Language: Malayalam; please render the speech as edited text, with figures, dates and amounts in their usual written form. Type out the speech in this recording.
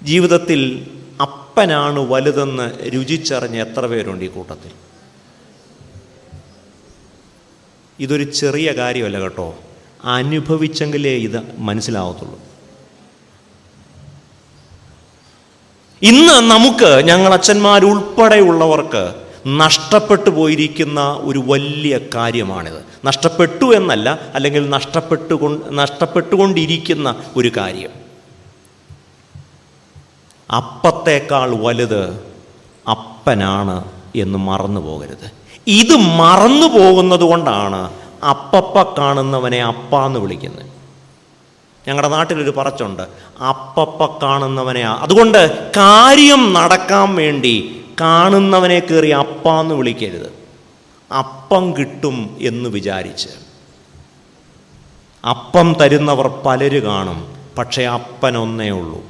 ജീവിതത്തിൽ അപ്പനാണ് വലുതെന്ന് രുചിച്ചറിഞ്ഞ് എത്ര പേരുണ്ട് ഈ കൂട്ടത്തിൽ? ഇതൊരു ചെറിയ കാര്യമല്ല കേട്ടോ, അനുഭവിച്ചെങ്കിലേ ഇത് മനസ്സിലാവത്തുള്ളൂ. ഇന്ന് നമുക്ക്, ഞങ്ങളച്ഛന്മാരുൾപ്പെടെയുള്ളവർക്ക് നഷ്ടപ്പെട്ടു പോയിരിക്കുന്ന ഒരു വലിയ കാര്യമാണിത്. നഷ്ടപ്പെട്ടു എന്നല്ല, അല്ലെങ്കിൽ നഷ്ടപ്പെട്ടുകൊണ്ടിരിക്കുന്ന ഒരു കാര്യം. അപ്പത്തേക്കാൾ വലുത് അപ്പനാണ് എന്ന് മറന്നു പോകരുത്. ഇത് മറന്നു പോകുന്നത് കൊണ്ടാണ് അപ്പപ്പ കാണുന്നവനെ അപ്പ എന്ന് വിളിക്കുന്നത്. ഞങ്ങളുടെ നാട്ടിലൊരു പറച്ചുണ്ട്, അപ്പപ്പ കാണുന്നവനെ. അതുകൊണ്ട് കാര്യം നടക്കാൻ വേണ്ടി കാണുന്നവനെ കയറി അപ്പ എന്ന് വിളിക്കരുത്. അപ്പം കിട്ടും എന്ന് വിചാരിച്ച്. അപ്പം തരുന്നവർ പലര് കാണും, പക്ഷേ അപ്പനൊന്നേ ഉള്ളൂ.